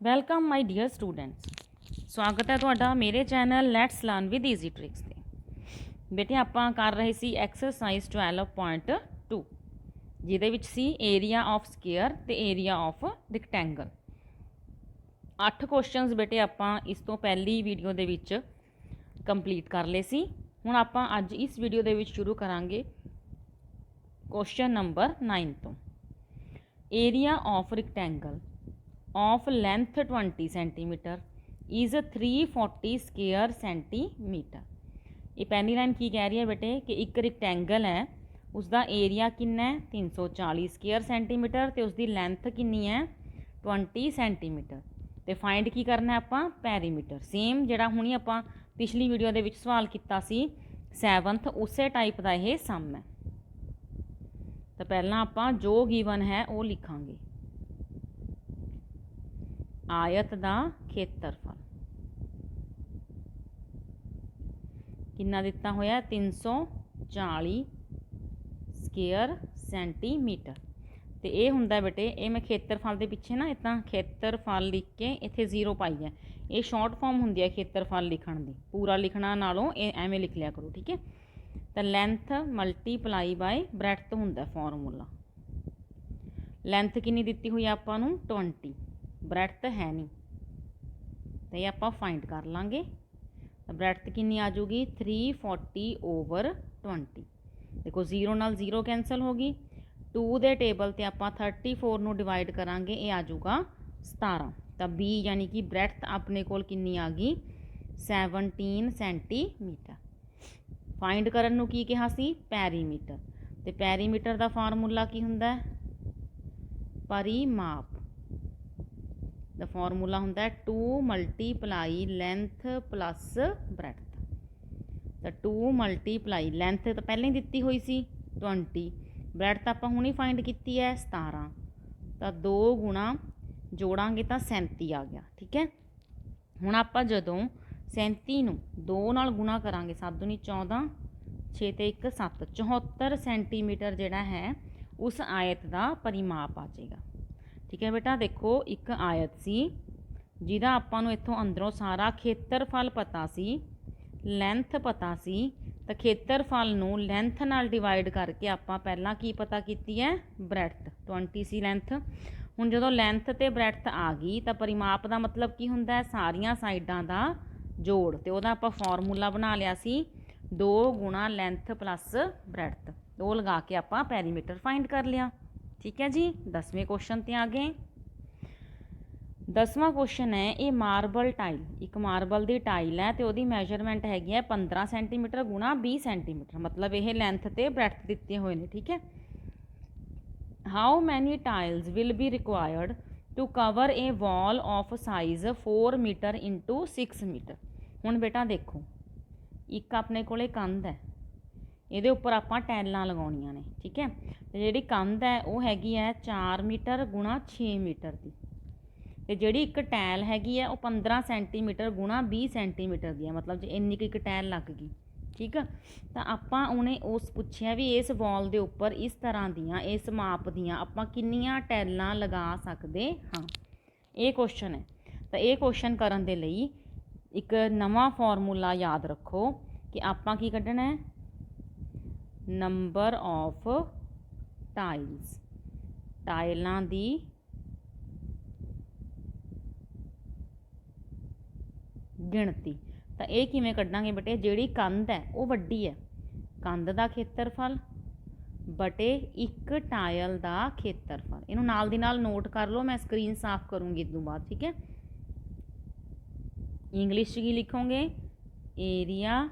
Welcome my dear students. ਸਵਾਗਤ ਹੈ ਤੁਹਾਡਾ ਮੇਰੇ channel let's learn with easy tricks 'ਤੇ। ਬੇਟੇ ਆਪਾਂ ਕਰ ਰਹੇ ਸੀ ਐਕਸਰਸਾਈਜ਼ 12.2 ਜਿਹਦੇ ਵਿੱਚ ਸੀ ਏਰੀਆ ਆਫ ਸਕੁਏਅਰ ਤੇ ਏਰੀਆ ਆਫ ਰਿਕਟੈਂਗਲ। 8 ਕੁਐਸਚਨਸ ਬੇਟੇ ਆਪਾਂ ਇਸ ਤੋਂ ਪਹਿਲੀ ਵੀਡੀਓ ਦੇ ਵਿੱਚ ਕੰਪਲੀਟ ਕਰ ਲਏ ਸੀ। ਹੁਣ ਆਪਾਂ ਅੱਜ ਇਸ ਵੀਡੀਓ ਦੇ ਵਿੱਚ ਸ਼ੁਰੂ ਕਰਾਂਗੇ ਕੁਐਸਚਨ ਨੰਬਰ 9 ਤੋਂ। Area of rectangle of length 20 centimeter is 340 square centimeter। ये पहली लाइन की कह रही है बेटे कि एक रिक्टेंगल है उसका एरिया कितना है 340 स्क्वेयर सेंटीमीटर तो उसकी लेंथ कितनी है 20 सेंटीमीटर। तो फाइंड की करना है आपां पैरीमीटर। सेम जिहड़ा हुणी आपां पिछली वीडियो दे विच सवाल कीता सी 7th उसे टाइप का यह सम है। तो पहला आपां जो गिवन है वो लिखांगे। आयत का खेत्रफल कितना दिता होया 340 स्क्वेयर सेंटीमीटर। तो ये हुंदा बेटे ये मैं खेत्रफल के पिछे ना इतना खेत्रफल लिख के इत्थे 0 पाई है। ये शॉर्ट फॉर्म हुंदी है खेत्रफल लिखण दी, पूरा लिखना नालों एवें लिख लिया करो, ठीक है। तो लेंथ मल्टीप्लाई बाय ब्रैड्थ हुंदा फॉर्मूला। लेंथ कितनी दिती हुई आपां नूं 20, ब्रैड्थ है नहीं तो ये आप फाइंड कर लाँगे। ब्रैड्थ कितनी आ जाऊगी 340/20। देखो 0 नाल 0 कैंसल होगी। 2 के टेबल से आप 34 नूं डिवाइड करांगे ये आ जाऊगा 17। तो बी यानी कि ब्रैड्थ अपने कोल कितनी आ गई 17 सेंटीमीटर। फाइंड करन नूं की कहा सी पैरीमीटर। तो पैरीमीटर का फार्मूला की हुंदा है परिमाप। द फॉर्मूला होंदा है 2 मल्टीप्लाई लेंथ प्लस ब्रैड्थ। तो 2 मल्टीप्लाई लेंथ तो पहले ही दिती हुई सी 20, ब्रैड्थ आप हुणी फाइंड की है 17। तो 2 गुणा जोड़ांगे तो 37 आ गया, ठीक है। हुण आपां जदों 37 नूं 2 नाल गुणा करांगे 7 दूनी 14, 6 ते 1 7, 74 सेंटीमीटर जिहड़ा है उस आयत का परिमाप आ जाएगा, ठीक है बेटा। देखो एक आयत सी जिहदा आपां नूं इत्थों अंदरों सारा खेत्रफल पता सी, लेंथ पता सी। तो खेत्रफल नूं लेंथ नाल डिवाइड करके आपां पहलां की पता कीती है ब्रैड्थ 20 सी लेंथ। हुण जदों लेंथ ते ब्रैड्थ आ गई तो परिमाप का मतलब की हुंदा है सारियां साइडां दा जोड़। तो उहदा आपां फॉर्मूला बना लिया सी 2 गुणा लेंथ प्लस ब्रैड्थ। वो लगा के आपां पैरीमीटर फाइंड कर लिया, ठीक है जी। 10वें क्वेश्चन ते आ गए। 10वां क्वेश्चन है ये मार्बल टाइल, एक मार्बल की टाइल है तो वही मैजरमेंट हैगी है 15 सेंटीमीटर गुणा 20 सेंटीमीटर। मतलब ये लेंथ ते ब्रैड्थ दिते हुए हैं, ठीक है। How many tiles will be required to cover a wall of size 4 metre into 6 metre. हुण बेटा देखो एक अपने कोले कंध है, ये उपर आप टैलां लगाउणियां ने, ठीक है। तो जिहड़ी कंध है वो हैगी है 4 मीटर गुणा 6 मीटर की। तो जिहड़ी एक टैल हैगी है वो 15 सेंटीमीटर गुणा 20 सेंटीमीटर की है। मतलब जो इन्नी एक टैल लग गई, ठीक है। तो आपां उन्हें उस पुछया भी इस वॉल के उपर इस तरह दियाँ इस माप दियाँ आपां किन्नियां टैलां लगा सकते हाँ, ये क्वेश्चन है। तो ये क्वेश्चन करन दे लई एक नवा फॉर्मूला याद रखो कि आपां की कढ़ना है नंबर ऑफ टाइल्स, टाइलों की गिणती। तो ये किवें कढ़ांगे बेटे, जिहड़ी कंध है वो वड्डी है, कंध का खेत्रफल बटे एक टाइल का खेत्रफल। इनू नाल दी नाल नोट कर लो, मैं स्क्रीन साफ करूँगी इस बाद, ठीक है। इंग्लिश की लिखोगे एरिया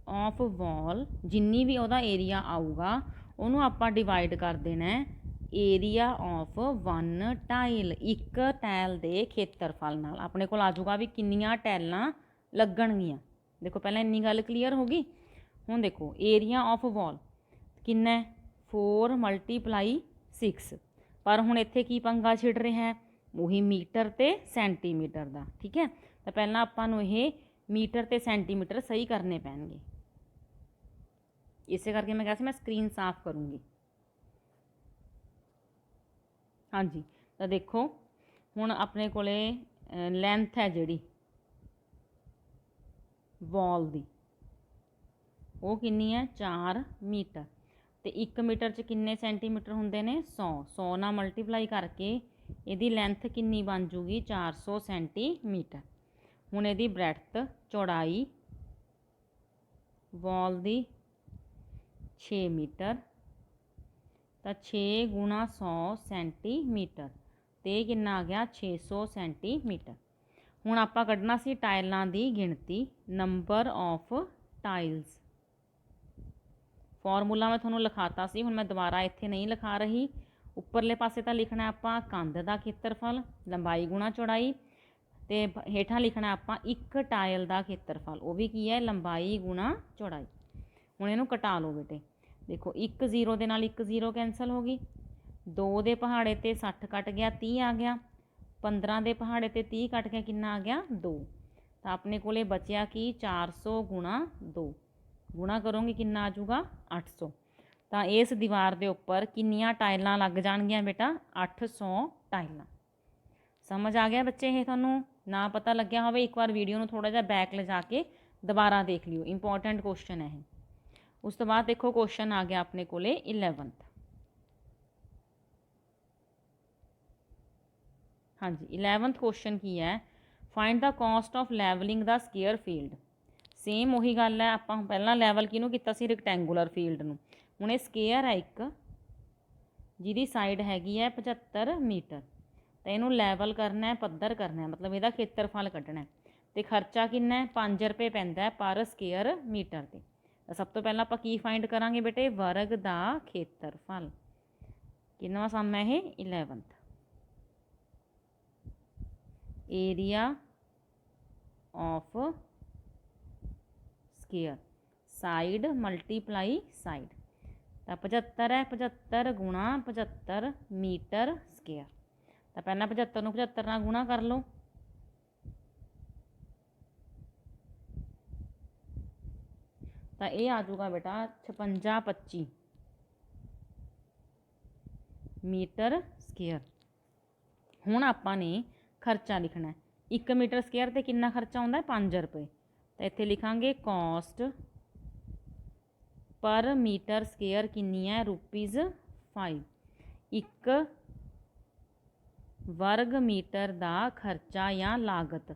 ऑफ वॉल, जिन्नी भी वह एरिया आऊगा उन्होंने आपां डिवाइड कर देना है एरिया ऑफ 1 टाइल, एक टैल के खेत्रफल नाल। अपने को आ जाऊगा भी किन्नियां टैलां लगणगियां। देखो पहले इन्नी गल क्लीयर होगी। हुण देखो एरिया ऑफ वॉल किन्ना 4 मल्टीप्लाई 6, पर हुण इत्थे की पंगा छिड़ रहा है वही मीटर ते सेंटीमीटर का, ठीक है। तो पहलां आपां नूं इह मीटर ते सेंटीमीटर सही करने पैणगे। इस करके मैं कहा मैं स्क्रीन साफ करूँगी। हाँ जी, तो देखो हुण अपने कोले ਲੈਂਥ ਹੈ ਜਿਹੜੀ ਵਾਲ ਦੀ ਉਹ ਕਿੰਨੀ ਹੈ 4 ਮੀਟਰ। ਤੇ 1 ਮੀਟਰ 'ਚ ਕਿੰਨੇ ਸੈਂਟੀਮੀਟਰ ਹੁੰਦੇ ਨੇ 100 ਨਾਲ ਮਲਟੀਪਲਾਈ ਕਰਕੇ ਇਹਦੀ ਲੈਂਥ ਕਿੰਨੀ ਬਣ ਜੂਗੀ 400 ਸੈਂਟੀਮੀਟਰ। ਹੁਣ ਇਹਦੀ ਬ੍ਰੈਡਥ ਚੌੜਾਈ ਵਾਲ ਦੀ 6 ਮੀਟਰ ਤਾਂ 6 ਗੁਣਾ 100 ਸੈਂਟੀਮੀਟਰ ਤੇ ਕਿੰਨਾ ਆ ਗਿਆ 600 ਸੈਂਟੀਮੀਟਰ। ਹੁਣ ਆਪਾਂ ਕੱਢਣਾ ਸੀ ਟਾਇਲਾਂ ਦੀ ਗਿਣਤੀ, ਨੰਬਰ ਆਫ ਟਾਈਲਸ। ਫਾਰਮੂਲਾ ਮੈਂ ਤੁਹਾਨੂੰ ਲਿਖਾਤਾ ਸੀ, ਹੁਣ ਮੈਂ ਦੁਬਾਰਾ ਇੱਥੇ ਨਹੀਂ ਲਿਖਾ ਰਹੀ। ਉੱਪਰਲੇ ਪਾਸੇ ਤਾਂ ਲਿਖਣਾ ਆਪਾਂ ਕੰਧ ਦਾ ਖੇਤਰਫਲ ਲੰਬਾਈ ਗੁਣਾ ਚੌੜਾਈ, ਤੇ ਹੇਠਾਂ ਲਿਖਣਾ ਆਪਾਂ ਇੱਕ ਟਾਇਲ ਦਾ ਖੇਤਰਫਲ, ਉਹ ਵੀ ਕੀ ਹੈ ਲੰਬਾਈ ਗੁਣਾ ਚੌੜਾਈ। ਹੁਣ ਇਹਨੂੰ ਕਟਾ ਲਓ ਬੇਟੇ, ਦੇਖੋ 1 0 ਦੇ ਨਾਲ 1 0 ਕੈਂਸਲ ਹੋ ਗਈ, 2 ਦੇ ਪਹਾੜੇ ਤੇ 60 ਕੱਟ ਗਿਆ 30 ਆ ਗਿਆ, 15 ਦੇ ਪਹਾੜੇ ਤੇ 30 ਕੱਟ ਗਿਆ ਕਿੰਨਾ ਆ ਗਿਆ 2। ਤਾਂ ਆਪਣੇ ਕੋਲੇ ਬਚਿਆ ਕੀ 400 ਗੁਣਾ 2, ਗੁਣਾ ਕਰੋਗੇ ਕਿੰਨਾ ਆ ਜਾਊਗਾ 800। ਤਾਂ ਇਸ ਦੀਵਾਰ ਦੇ ਉੱਪਰ ਕਿੰਨੀਆਂ ਟਾਈਲਾਂ ਲੱਗ ਜਾਣਗੀਆਂ ਬੇਟਾ 800 ਟਾਈਲਾਂ। ਸਮਝ ਆ ਗਿਆ ਬੱਚੇ? ਇਹ ਤੁਹਾਨੂੰ ਨਾ ਪਤਾ ਲੱਗਿਆ ਹੋਵੇ ਇੱਕ ਵਾਰ ਵੀਡੀਓ ਨੂੰ ਥੋੜਾ ਜਿਹਾ ਬੈਕ ਲਿਜਾ ਕੇ ਦੁਬਾਰਾ ਦੇਖ ਲਿਓ, ਇੰਪੋਰਟੈਂਟ ਕੁਐਸਚਨ ਹੈ ਇਹ। ਉਸ ਤੋਂ ਬਾਅਦ ਦੇਖੋ ਕੁਐਸਚਨ ਆ ਗਿਆ ਆਪਣੇ ਕੋਲੇ 11th। ਹਾਂਜੀ 11th ਕੁਐਸਚਨ ਕੀ ਹੈ, find the caste of levelling the square field. Same ਉਹੀ ਗੱਲ ਹੈ, ਆਪਾਂ ਪਹਿਲਾਂ ਲੈਵਲ ਕਿਹਨੂੰ ਕੀਤਾ ਸੀ ਰੈਕਟੈਂਗੂਲਰ ਫੀਲਡ ਨੂੰ। ਹੁਣ ਇਹ ਸਕੁਅਰ ਹੈ ਇੱਕ ਜਿਹਦੀ ਸਾਈਡ ਹੈਗੀ ਹੈ 75 ਮੀਟਰ, ਤਾਂ ਇਹਨੂੰ ਲੈਵਲ ਕਰਨਾ ਹੈ, ਪੱਧਰ ਕਰਨਾ ਹੈ, ਮਤਲਬ ਇਹਦਾ ਖੇਤਰਫਲ ਕੱਢਣਾ ਹੈ। ਤੇ ਖਰਚਾ ਕਿੰਨਾ ਹੈ 5 ਰੁਪਏ ਪੈਂਦਾ ਹੈ ਪਰ ਸਕੁਅਰ ਮੀਟਰ ਤੇ। ਤਾਂ ਸਭ ਤੋਂ ਪਹਿਲਾਂ ਆਪਾਂ ਕੀ ਫਾਈਂਡ ਕਰਾਂਗੇ ਬੇਟੇ ਵਰਗ ਦਾ ਖੇਤਰਫਲ। ਕਿੰਨਵਾਂ ਸਮ ਹੈ ਇਹ 11th। Area of square, side multiply side. ਤਾਂ 75 ਹੈ, 75 ਗੁਣਾ 75 ਮੀਟਰ ਸਕੁਅਰ। ਤਾਂ ਪਹਿਲਾਂ 75 ਨੂੰ 75 ਨਾਲ ਗੁਣਾ ਕਰ ਲਓ, ਤਾਂ ਇਹ ਆ ਜਾਊਗਾ ਬੇਟਾ 5625 ਮੀਟਰ ਸਕੁਅਰ। ਹੁਣ ਆਪਾਂ ਨੇ ਖਰਚਾ ਲਿਖਣਾ ਹੈ, 1 ਮੀਟਰ ਸਕੁਅਰ ਤੇ ਕਿੰਨਾ ਖਰਚਾ ਆਉਂਦਾ 5 ਰੁਪਏ। ਤਾਂ ਇੱਥੇ ਲਿਖਾਂਗੇ ਕਾਸਟ ਪਰ ਮੀਟਰ ਸਕੁਅਰ ਕਿੰਨੀ ਹੈ ₹5। 1 ਵਰਗ ਮੀਟਰ ਦਾ ਖਰਚਾ ਜਾਂ ਲਾਗਤ।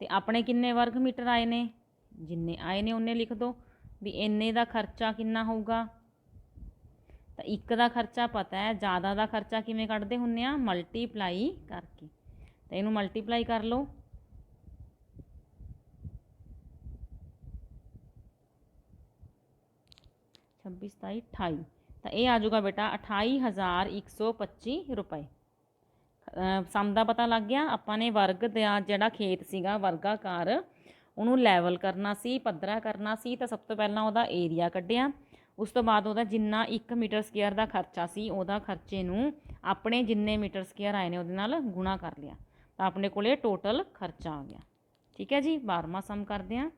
ਤੇ ਆਪਣੇ ਕਿੰਨੇ ਵਰਗ ਮੀਟਰ ਆਏ ਨੇ, ਜਿੰਨੇ ਆਏ ਨੇ ਉਹਨੇ ਲਿਖ ਦਿਓ ਵੀ ਇੰਨੇ ਦਾ ਖਰਚਾ ਕਿੰਨਾ ਹੋਊਗਾ। ਤਾਂ 1 ਦਾ ਖਰਚਾ ਪਤਾ ਹੈ, ਜ਼ਿਆਦਾ ਦਾ ਖਰਚਾ ਕਿਵੇਂ ਕੱਢਦੇ ਹੁੰਦੇ ਆ ਮਲਟੀਪਲਾਈ ਕਰਕੇ। ਤਾਂ ਇਹਨੂੰ ਮਲਟੀਪਲਾਈ ਕਰ ਲਓ, छब्बीस 28। ਤਾਂ ਇਹ ਆ ਜਾਊਗਾ ਬੇਟਾ 28,125 ਰੁਪਏ। ਸਮ ਦਾ ਪਤਾ ਲੱਗ ਗਿਆ। ਆਪਾਂ ਨੇ ਵਰਗ ਦਾ ਜਿਹੜਾ ਖੇਤ ਸੀਗਾ ਵਰਗਾਕਾਰ ਉਹਨੂੰ ਲੈਵਲ ਕਰਨਾ ਸੀ, ਪੱਧਰਾ ਕਰਨਾ ਸੀ। ਤਾਂ ਸਭ ਤੋਂ ਪਹਿਲਾਂ ਉਹਦਾ ਏਰੀਆ ਕੱਢਿਆ, ਉਸ ਤੋਂ ਬਾਅਦ ਉਹਦਾ ਜਿੰਨਾ 1 ਮੀਟਰ ਸਕੁਅਰ ਦਾ ਖਰਚਾ ਸੀ ਉਹਦਾ ਖਰਚੇ ਨੂੰ ਆਪਣੇ ਜਿੰਨੇ ਮੀਟਰ ਸਕੁਅਰ ਆਏ ਨੇ ਉਹਦੇ ਨਾਲ ਗੁਣਾ ਕਰ ਲਿਆ, ਤਾਂ ਆਪਣੇ ਕੋਲੇ ਟੋਟਲ ਖਰਚਾ ਆ ਗਿਆ। ਠੀਕ ਹੈ ਜੀ। 12ਵਾਂ ਸਮ ਕਰਦੇ ਹਾਂ।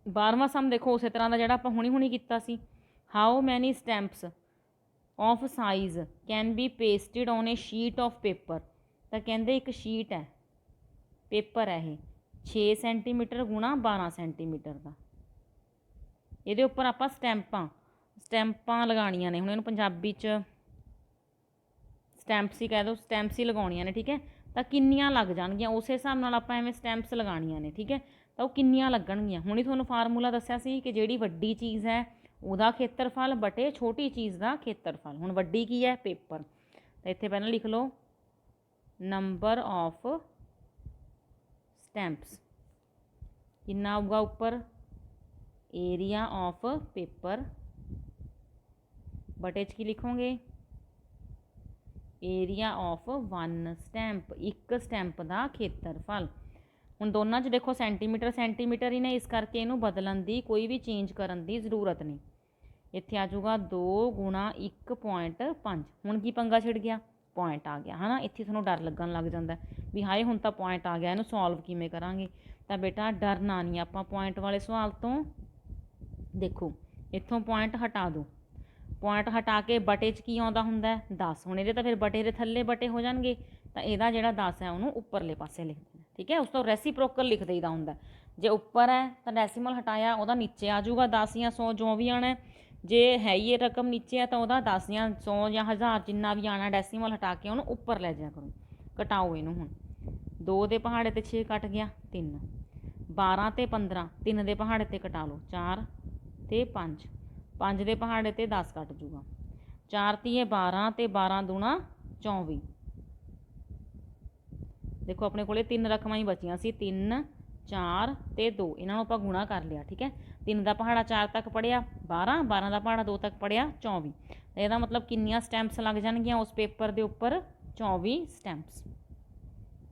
12ਵਾਂ ਸਮ ਦੇਖੋ ਉਸੇ ਤਰ੍ਹਾਂ ਦਾ ਜਿਹੜਾ ਆਪਾਂ ਹੁਣੀ ਕੀਤਾ ਸੀ। How many stamps of size can be pasted on a sheet of paper. ਤਾਂ ਕਹਿੰਦੇ ਇੱਕ ਸ਼ੀਟ ਹੈ, ਪੇਪਰ ਹੈ ਇਹ 6 ਸੈਂਟੀਮੀਟਰ ਗੁਣਾ 12 ਸੈਂਟੀਮੀਟਰ ਦਾ। ਇਹਦੇ ਉੱਪਰ ਆਪਾਂ ਸਟੈਂਪਾਂ ਲਗਾਉਣੀਆਂ ਨੇ। ਹੁਣ ਇਹਨੂੰ ਪੰਜਾਬੀ 'ਚ ਸਟੈਂਪਸ ਹੀ ਕਹਿ ਦਿਓ, ਸਟੈਂਪਸ ਹੀ ਲਗਾਉਣੀਆਂ ਨੇ। ਠੀਕ ਹੈ। ਤਾਂ ਕਿੰਨੀਆਂ ਲੱਗ ਜਾਣਗੀਆਂ ਉਸੇ ਹਿਸਾਬ ਨਾਲ ਆਪਾਂ ਐਵੇਂ ਸਟੈਂਪਸ ਲਗਾਉਣੀਆਂ ਨੇ। ਠੀਕ ਹੈ। ਤਾਂ ਉਹ ਕਿੰਨੀਆਂ ਲੱਗਣਗੀਆਂ, ਹੁਣ ਹੀ ਤੁਹਾਨੂੰ ਫਾਰਮੂਲਾ ਦੱਸਿਆ ਸੀ ਕਿ ਜਿਹੜੀ ਵੱਡੀ ਚੀਜ਼ ਹੈ ਉਹਦਾ ਖੇਤਰਫਲ ਬਟੇ ਛੋਟੀ ਚੀਜ਼ ਦਾ ਖੇਤਰਫਲ। ਹੁਣ ਵੱਡੀ ਕੀ ਹੈ ਪੇਪਰ, ਤਾਂ ਇੱਥੇ ਪਹਿਲਾਂ ਲਿਖ ਲਓ ਨੰਬਰ ਆਫ ਸਟੈਂਪਸ ਕਿੰਨਾ ਆਊਗਾ ਉੱਪਰ ਏਰੀਆ ਆਫ ਪੇਪਰ ਬਟੇ 'ਚ ਕੀ ਲਿਖੋਗੇ ਏਰੀਆ ਆਫ 1 ਸਟੈਂਪ, ਇੱਕ ਸਟੈਂਪ ਦਾ ਖੇਤਰਫਲ। ਹੁਣ ਦੋਨਾਂ 'ਚ ਦੇਖੋ ਸੈਂਟੀਮੀਟਰ ਹੀ ਨੇ, ਇਸ ਕਰਕੇ ਇਹਨੂੰ ਬਦਲਣ ਦੀ ਕੋਈ ਵੀ ਚੇਂਜ ਕਰਨ ਦੀ ਜ਼ਰੂਰਤ ਨਹੀਂ। ਇੱਥੇ ਆ ਜਾਊਗਾ 2 ਗੁਣਾ 1.5। ਹੁਣ ਕੀ ਪੰਗਾ ਛਿੜ ਗਿਆ, ਪੁਆਇੰਟ ਆ ਗਿਆ ਹੈ ਨਾ। ਇੱਥੇ ਤੁਹਾਨੂੰ ਡਰ ਲੱਗਣ ਲੱਗ ਜਾਂਦਾ ਵੀ ਹਾਏ ਹੁਣ ਤਾਂ ਪੁਆਇੰਟ ਆ ਗਿਆ, ਇਹਨੂੰ ਸੋਲਵ ਕਿਵੇਂ ਕਰਾਂਗੇ। ਤਾਂ ਬੇਟਾ ਡਰਨਾ ਨਹੀਂ ਆਪਾਂ ਪੁਆਇੰਟ ਵਾਲੇ ਸਵਾਲ ਤੋਂ। ਦੇਖੋ ਇੱਥੋਂ ਪੁਆਇੰਟ ਹਟਾ ਦਿਓ, ਪੁਆਇੰਟ ਹਟਾ ਕੇ ਬਟੇ 'ਚ ਕੀ ਆਉਂਦਾ ਹੁੰਦਾ 10। ਹੁਣ ਇਹਦੇ ਤਾਂ ਫਿਰ ਬਟੇ ਦੇ ਥੱਲੇ ਬਟੇ ਹੋ ਜਾਣਗੇ, ਤਾਂ ਇਹਦਾ ਜਿਹੜਾ 10 ਹੈ ਉਹਨੂੰ ਉੱਪਰਲੇ ਪਾਸੇ ਲਿਖ ਦੇਣਾ। ਠੀਕ ਹੈ, ਉਸ ਤੋਂ ਰੈਸੀਪ੍ਰੋਕਲ ਲਿਖ ਦੇਈਦਾ ਹੁੰਦਾ। ਜੇ ਉੱਪਰ ਹੈ ਤਾਂ ਡੈਸੀਮਲ ਹਟਾਇਆ ਉਹਦਾ ਨੀਚੇ ਆ ਜਾਊਗਾ 10 ਜਾਂ 100 ਜੋ ਵੀ ਆਉਣਾ। ਜੇ ਹੈ ਹੀ ਇਹ ਰਕਮ ਨੀਚੇ ਹੈ ਤਾਂ ਉਹਦਾ 10 ਜਾਂ 100 ਜਾਂ 1000 ਜਿੰਨਾ ਵੀ ਆਉਣਾ ਡੈਸੀਮਲ ਹਟਾ ਕੇ ਉਹਨੂੰ ਉੱਪਰ ਲੈ ਜਾਇਆ ਕਰੋ। ਘਟਾਓ ਇਹਨੂੰ। ਹੁਣ 2 ਦੇ ਪਹਾੜੇ 'ਤੇ 6 ਕੱਟ ਗਿਆ 3, 12 ਤੇ 15 3 ਦੇ ਪਹਾੜੇ 'ਤੇ ਕਟਾ ਲਓ 4 ਤੇ 5, 5 ਦੇ ਪਹਾੜੇ 'ਤੇ 10 ਕੱਟ ਜੂਗਾ 4 ਤੀਏ 12 ਤੇ 12 ਦੂਣਾ 24। ਦੇਖੋ ਆਪਣੇ ਕੋਲੇ 3 ਰਕਮਾਂ ਹੀ ਬਚੀਆਂ ਸੀ 3 4 ਤੇ 2, ਇਹਨਾਂ ਨੂੰ ਆਪਾਂ ਗੁਣਾ ਕਰ ਲਿਆ। ਠੀਕ ਹੈ, 3 ਦਾ ਪਹਾੜਾ 4 ਤੱਕ ਪੜਿਆ 12, 12 ਦਾ ਪਹਾੜਾ 2 ਤੱਕ ਪੜਿਆ 24। ਇਹਦਾ ਮਤਲਬ ਕਿੰਨੀਆਂ ਸਟੈਂਪਸ ਲੱਗ ਜਾਣਗੀਆਂ ਉਸ ਪੇਪਰ ਦੇ ਉੱਪਰ? 24 ਸਟੈਂਪਸ।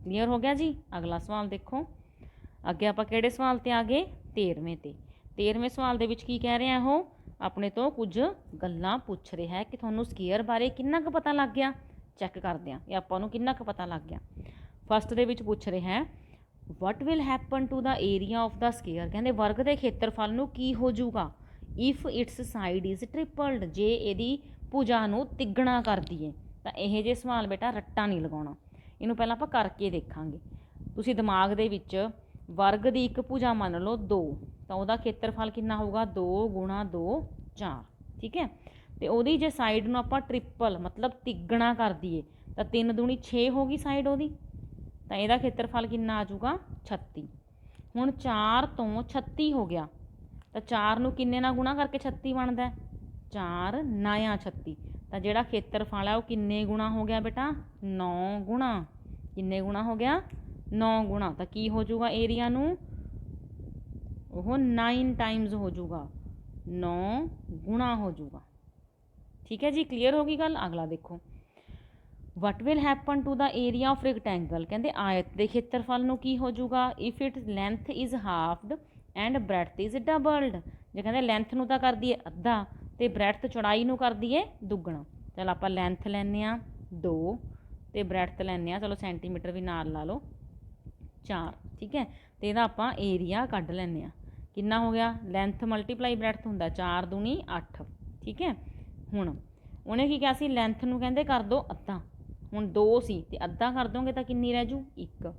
ਕਲੀਅਰ ਹੋ ਗਿਆ ਜੀ। ਅਗਲਾ ਸਵਾਲ ਦੇਖੋ। ਅੱਗੇ ਆਪਾਂ ਕਿਹੜੇ ਸਵਾਲ ਤੇ ਆ ਗਏ? 13ਵੇਂ ਤੇ। 13ਵੇਂ ਸਵਾਲ ਦੇ ਵਿੱਚ ਕੀ ਕਹਿ ਰਿਹਾ ਉਹ? ਆਪਣੇ ਤੋਂ ਕੁਝ ਗੱਲਾਂ ਪੁੱਛ ਰਿਹਾ ਹੈ ਕਿ ਤੁਹਾਨੂੰ ਸਕੇਅਰ ਬਾਰੇ ਕਿੰਨਾ ਕੁ ਪਤਾ ਲੱਗ ਗਿਆ। ਚੈੱਕ ਕਰਦੇ ਹਾਂ ਇਹ ਆਪਾਂ ਨੂੰ ਕਿੰਨਾ ਕੁ ਪਤਾ ਲੱਗ ਗਿਆ। ਫਸਟ ਦੇ ਵਿੱਚ ਪੁੱਛ ਰਿਹਾ ਹੈ what will happen to the area of the square. ਕਹਿੰਦੇ ਵਰਗ ਦੇ ਖੇਤਰਫਲ ਨੂੰ ਕੀ ਹੋ ਜਾਊਗਾ if its side is tripled, ਜੇ ਇਹਦੀ ਭੁਜਾ ਨੂੰ ਤਿੱਗਣਾ ਕਰ ਦਈਏ। ਤਾਂ ਇਹ ਜਿਹੇ ਸਵਾਲ ਬੇਟਾ ਰੱਟਾ ਨਹੀਂ ਲਗਾਉਣਾ, ਇਹਨੂੰ ਪਹਿਲਾਂ ਆਪਾਂ ਕਰਕੇ ਦੇਖਾਂਗੇ। ਤੁਸੀਂ ਦਿਮਾਗ ਦੇ ਵਿੱਚ ਵਰਗ ਦੀ ਇੱਕ ਭੁਜਾ ਮੰਨ ਲਓ 2, ਤਾਂ ਉਹਦਾ ਖੇਤਰਫਲ ਕਿੰਨਾ ਹੋਊਗਾ 2 ਗੁਣਾ 2 4। ਠੀਕ ਹੈ, ਅਤੇ ਉਹਦੀ ਜੇ ਸਾਈਡ ਨੂੰ ਆਪਾਂ ਟ੍ਰਿਪਲ ਮਤਲਬ ਤਿੱਗਣਾ ਕਰ ਦਈਏ ਤਾਂ 3 ਦੂਣੀ 6 ਹੋ ਗਈ ਸਾਈਡ ਉਹਦੀ, ਤਾਂ ਇਹਦਾ ਖੇਤਰਫਲ ਕਿੰਨਾ ਆ ਜਾਊਗਾ 36। ਹੁਣ 4 ਤੋਂ 36 ਹੋ ਗਿਆ ਤਾਂ 4 ਨੂੰ ਕਿੰਨੇ ਨਾਲ ਗੁਣਾ ਕਰਕੇ 36 ਬਣਦਾ 4 9 36। ਤਾਂ ਜਿਹੜਾ ਖੇਤਰਫਲ ਹੈ ਉਹ ਕਿੰਨੇ ਗੁਣਾ ਹੋ ਗਿਆ ਬੇਟਾ 9 ਗੁਣਾ। ਕਿੰਨੇ ਗੁਣਾ ਹੋ ਗਿਆ 9 ਗੁਣਾ। ਤਾਂ ਕੀ ਹੋ ਜਾਊਗਾ ਏਰੀਆ ਨੂੰ ਉਹ 9 ਟਾਈਮਸ ਹੋ ਜਾਊਗਾ, 9 ਗੁਣਾ ਹੋ ਜਾਊਗਾ। ਠੀਕ ਹੈ ਜੀ, ਕਲੀਅਰ ਹੋ ਗਈ ਗੱਲ। ਅਗਲਾ ਦੇਖੋ what will happen to the area of rectangle. ਕਹਿੰਦੇ ਆਇਤ ਦੇ ਖੇਤਰਫਲ ਨੂੰ ਕੀ ਹੋ ਜਾਊਗਾ if its length is halved and breadth is doubled. ਜੇ ਕਹਿੰਦੇ ਲੈਂਥ ਨੂੰ ਤਾਂ ਕਰ ਦਈਏ ਅੱਧਾ ਅਤੇ ਬ੍ਰੈਡਥ ਚੌੜਾਈ ਨੂੰ ਕਰ ਦਈਏ ਦੁੱਗਣਾ। ਚਲ ਆਪਾਂ ਲੈਂਥ ਲੈਂਦੇ ਹਾਂ 2 ਅਤੇ ਬ੍ਰੈਡਥ ਲੈਂਦੇ ਹਾਂ, ਚਲੋ ਸੈਂਟੀਮੀਟਰ ਵੀ ਨਾਲ ਲਾ ਲਓ 4। ਠੀਕ ਹੈ, ਅਤੇ ਇਹਦਾ ਆਪਾਂ ਏਰੀਆ ਕੱਢ ਲੈਂਦੇ ਹਾਂ। ਕਿੰਨਾ ਹੋ ਗਿਆ ਲੈਂਥ ਮਲਟੀਪਲਾਈ ਬ੍ਰੈਡਥ ਹੁੰਦਾ 4 ਦੂਣੀ 8। ਠੀਕ ਹੈ, ਹੁਣ ਉਹਨੇ ਕੀ ਕਿਹਾ ਸੀ ਲੈਂਥ ਨੂੰ ਕਹਿੰਦੇ ਕਰ ਦਿਓ ਅੱਧਾ। ਹੁਣ 2 ਸੀ ਅਤੇ ਅੱਧਾ ਕਰ ਦੋਗੇ ਤਾਂ ਕਿੰਨੀ ਰਹਿ ਜੂ 1।